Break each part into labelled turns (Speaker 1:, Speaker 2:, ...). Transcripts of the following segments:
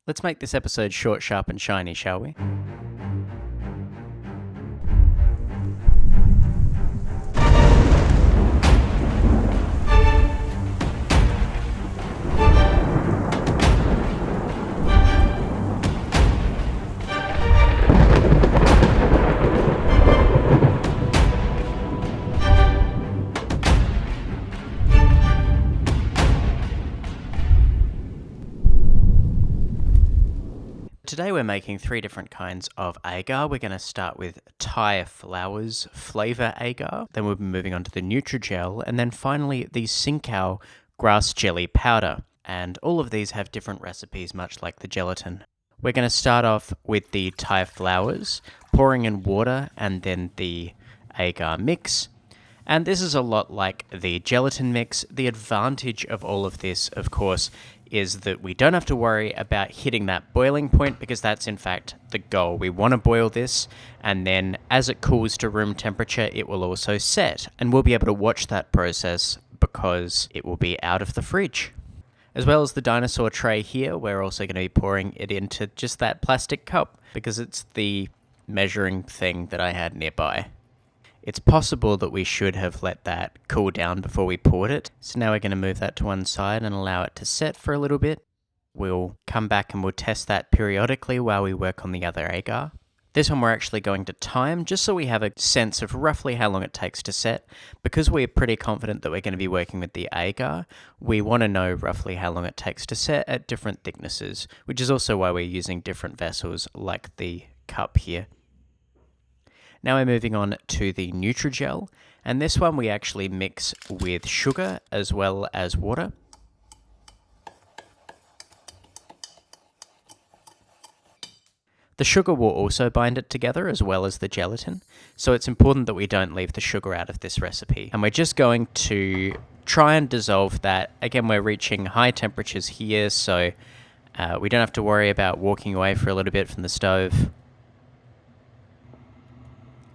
Speaker 1: Let's make this episode short, sharp, and shiny, shall we? Today we're making 3 different kinds of agar. We're going to start with Thai flowers flavor agar, then we'll be moving on to the Nutrigel, and then finally the Sinkau grass jelly powder. And all of these have different recipes, much like the gelatin. We're going to start off with the Thai flowers, pouring in water and then the agar mix. And this is a lot like the gelatin mix. The advantage of all of this, of course, is that we don't have to worry about hitting that boiling point, because that's in fact the goal. We want to boil this, and then as it cools to room temperature, it will also set, and we'll be able to watch that process because it will be out of the fridge. As well as the dinosaur tray here, we're also going to be pouring it into just that plastic cup, because it's the measuring thing that I had nearby. It's possible that we should have let that cool down before we poured it. So now we're going to move that to one side and allow it to set for a little bit. We'll come back and we'll test that periodically while we work on the other agar. This one we're actually going to time, just so we have a sense of roughly how long it takes to set. Because we're pretty confident that we're going to be working with the agar, we want to know roughly how long it takes to set at different thicknesses, which is also why we're using different vessels like the cup here. Now we're moving on to the Nutrigel, and this one we actually mix with sugar as well as water. The sugar will also bind it together as well as the gelatin, so it's important that we don't leave the sugar out of this recipe. And we're just going to try and dissolve that. Again, we're reaching high temperatures here, so we don't have to worry about walking away for a little bit from the stove.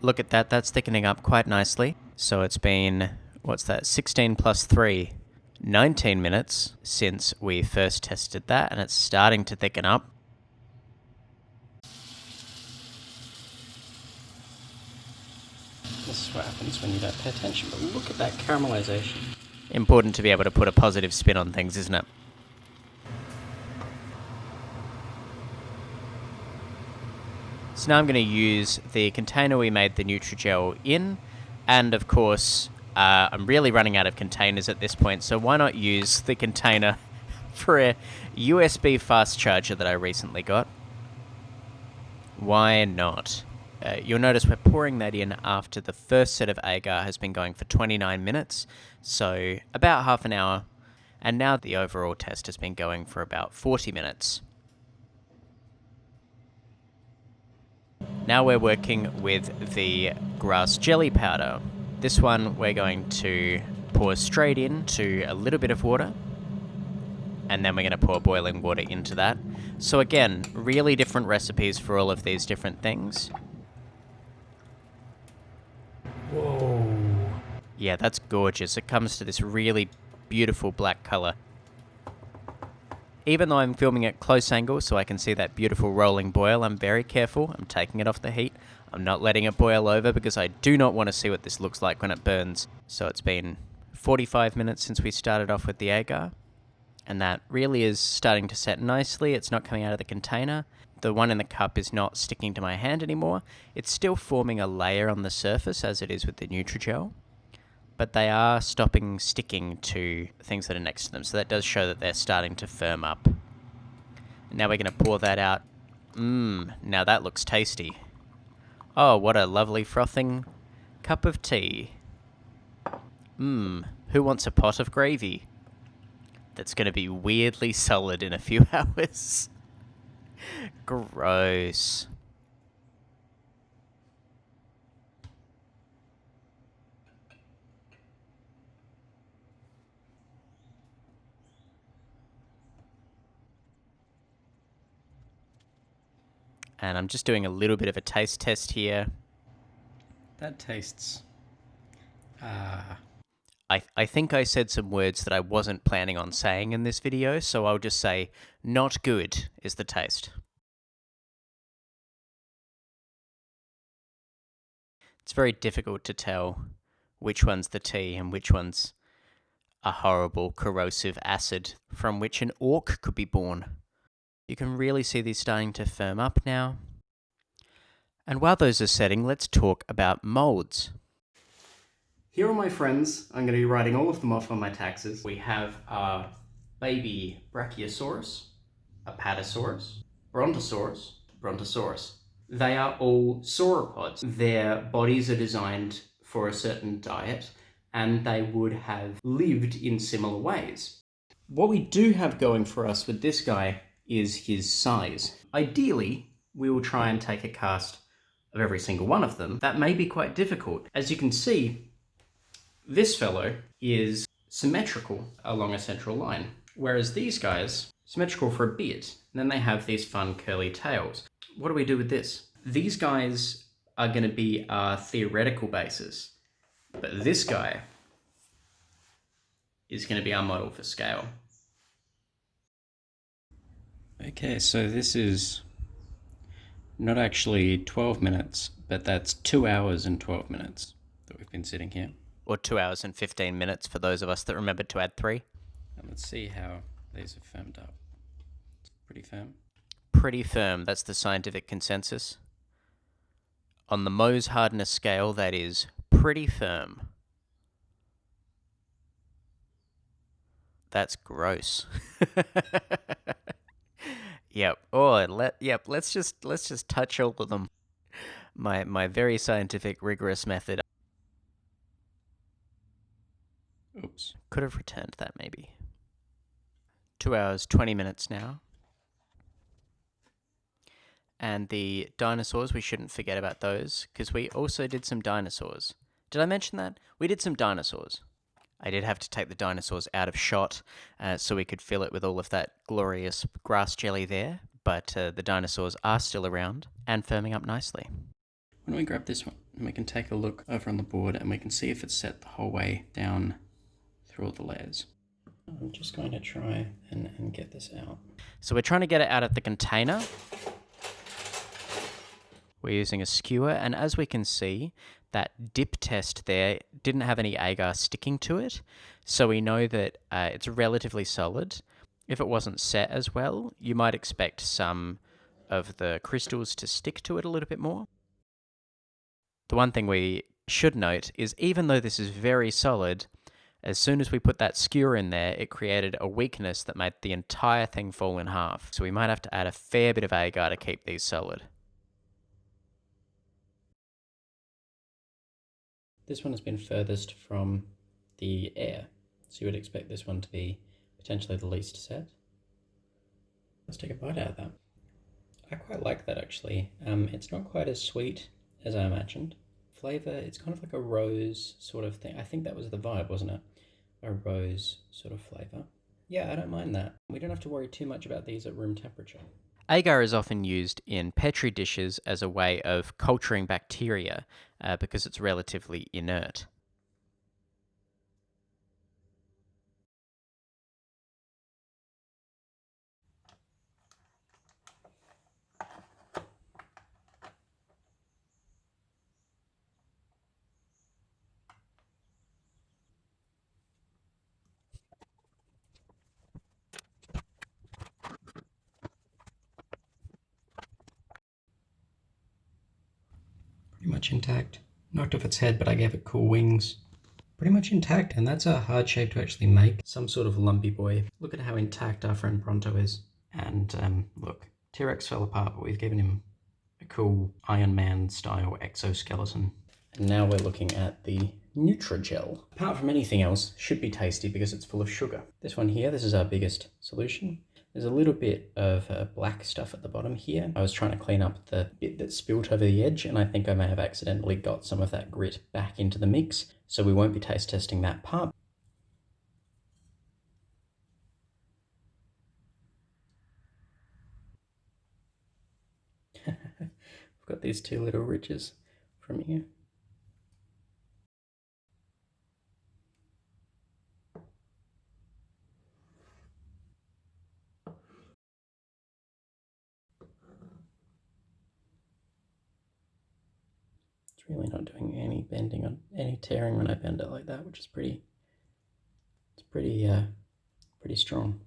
Speaker 1: Look at that, that's thickening up quite nicely. So it's been, 16 plus 3, 19 minutes since we first tested that, and it's starting to thicken up. This is what happens when you don't pay attention, but look at that caramelization. Important to be able to put a positive spin on things, isn't it? So now I'm going to use the container we made the Nutrigel in, and of course, I'm really running out of containers at this point, so why not use the container for a USB fast charger that I recently got? Why not? You'll notice we're pouring that in after the first set of agar has been going for 29 minutes, so about half an hour, and now the overall test has been going for about 40 minutes. Now we're working with the grass jelly powder. This one we're going to pour straight into a little bit of water, and then we're going to pour boiling water into that. So again, really different recipes for all of these different things. Whoa. Yeah, that's gorgeous. It comes to this really beautiful black color. Even though I'm filming at close angle so I can see that beautiful rolling boil, I'm very careful. I'm taking it off the heat. I'm not letting it boil over because I do not want to see what this looks like when it burns. So it's been 45 minutes since we started off with the agar, and that really is starting to set nicely. It's not coming out of the container. The one in the cup is not sticking to my hand anymore. It's still forming a layer on the surface as it is with the Nutrigel, but they are stopping sticking to things that are next to them. So that does show that they're starting to firm up. Now we're going to pour that out. Now that looks tasty. Oh, what a lovely frothing cup of tea. Who wants a pot of gravy? That's going to be weirdly solid in a few hours. Gross. And I'm just doing a little bit of a taste test here. That tastes I think I said some words that I wasn't planning on saying in this video, so I'll just say not good is the taste. It's very difficult to tell which one's the tea and which one's a horrible corrosive acid from which an orc could be born. You can really see these starting to firm up now. And while those are setting, let's talk about molds. Here are my friends. I'm going to be writing all of them off on my taxes. We have our baby Brachiosaurus, Apatosaurus, Brontosaurus. They are all sauropods. Their bodies are designed for a certain diet, and they would have lived in similar ways. What we do have going for us with this guy is his size. Ideally, we will try and take a cast of every single one of them. That may be quite difficult. As you can see, this fellow is symmetrical along a central line, whereas these guys, symmetrical for a bit, and then they have these fun curly tails. What do we do with this? These guys are going to be our theoretical basis, but this guy is going to be our model for scale. Okay, so this is not actually 12 minutes, but that's 2 hours and 12 minutes that we've been sitting here. Or 2 hours and 15 minutes for those of us that remembered to add 3. And let's see how these have firmed up. It's pretty firm. Pretty firm, that's the scientific consensus. On the Mohs hardness scale, that is pretty firm. That's gross. Yep. Let's just touch all of them. My very scientific, rigorous method. Oops. Could have returned that maybe. 2 hours, 20 minutes now. And the dinosaurs, we shouldn't forget about those, because we also did some dinosaurs. Did I mention that? We did some dinosaurs. I did have to take the dinosaurs out of shot so we could fill it with all of that glorious grass jelly there, but the dinosaurs are still around and firming up nicely. Why don't we grab this one and we can take a look over on the board and we can see if it's set the whole way down through all the layers. I'm just going to try and get this out. So we're trying to get it out of the container. We're using a skewer, and as we can see, that dip test there didn't have any agar sticking to it, so we know that it's relatively solid. If it wasn't set as well, you might expect some of the crystals to stick to it a little bit more. The one thing we should note is even though this is very solid, as soon as we put that skewer in there, it created a weakness that made the entire thing fall in half. So we might have to add a fair bit of agar to keep these solid. This one has been furthest from the air, so you would expect this one to be potentially the least set. Let's take a bite out of that. I quite like that actually. It's not quite as sweet as I imagined. Flavour, it's kind of like a rose sort of thing. I think that was the vibe, wasn't it? A rose sort of flavour. Yeah, I don't mind that. We don't have to worry too much about these at room temperature. Agar is often used in Petri dishes as a way of culturing bacteria because it's relatively inert. Pretty much intact. Knocked off its head, but I gave it cool wings. Pretty much intact, and that's a hard shape to actually make. Some sort of lumpy boy. Look at how intact our friend Bronto is. And look, T-Rex fell apart, but we've given him a cool Iron Man style exoskeleton. And now we're looking at the Nutrigel. Apart from anything else, should be tasty because it's full of sugar. This one here, this is our biggest solution. There's a little bit of black stuff at the bottom here. I was trying to clean up the bit that spilt over the edge, and I think I may have accidentally got some of that grit back into the mix, so we won't be taste testing that part. We've got these two little ridges from here. It's really not doing any bending on any tearing when I bend it like that, which is pretty strong.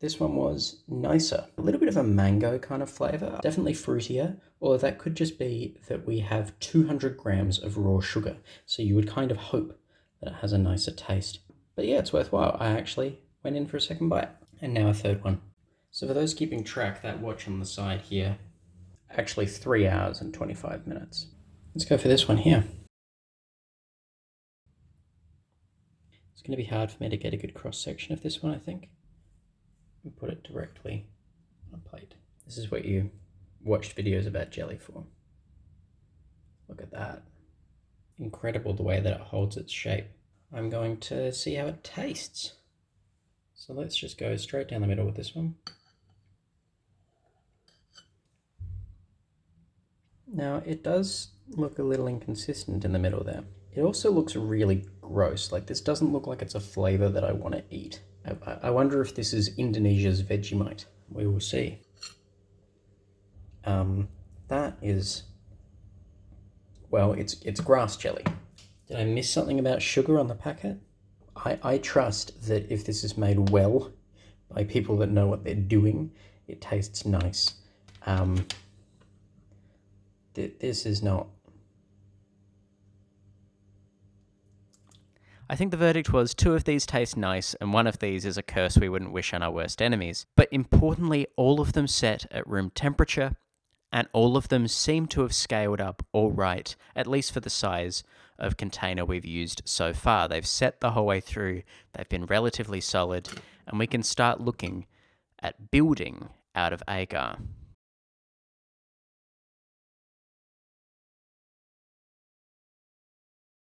Speaker 1: This one was nicer. A little bit of a mango kind of flavor, definitely fruitier, or that could just be that we have 200 grams of raw sugar. So you would kind of hope that it has a nicer taste. But yeah, it's worthwhile. I actually went in for a second bite. And now a third one. So for those keeping track, that watch on the side here, actually 3 hours and 25 minutes. Let's go for this one here. It's going to be hard for me to get a good cross section of this one, I think. And put it directly on a plate. This is what you watched videos about jelly for. Look at that. Incredible the way that it holds its shape. I'm going to see how it tastes. So let's just go straight down the middle with this one. Now it does look a little inconsistent in the middle there. It also looks really gross. Like this doesn't look like it's a flavor that I want to eat. I wonder if this is Indonesia's Vegemite. We will see. That is, well, it's grass jelly. Did I miss something about sugar on the packet? I trust that if this is made well by people that know what they're doing, it tastes nice. This is not. I think the verdict was 2 of these taste nice, and 1 of these is a curse we wouldn't wish on our worst enemies. But importantly, all of them set at room temperature, and all of them seem to have scaled up all right, at least for the size of container we've used so far. They've set the whole way through, they've been relatively solid, and we can start looking at building out of Agar.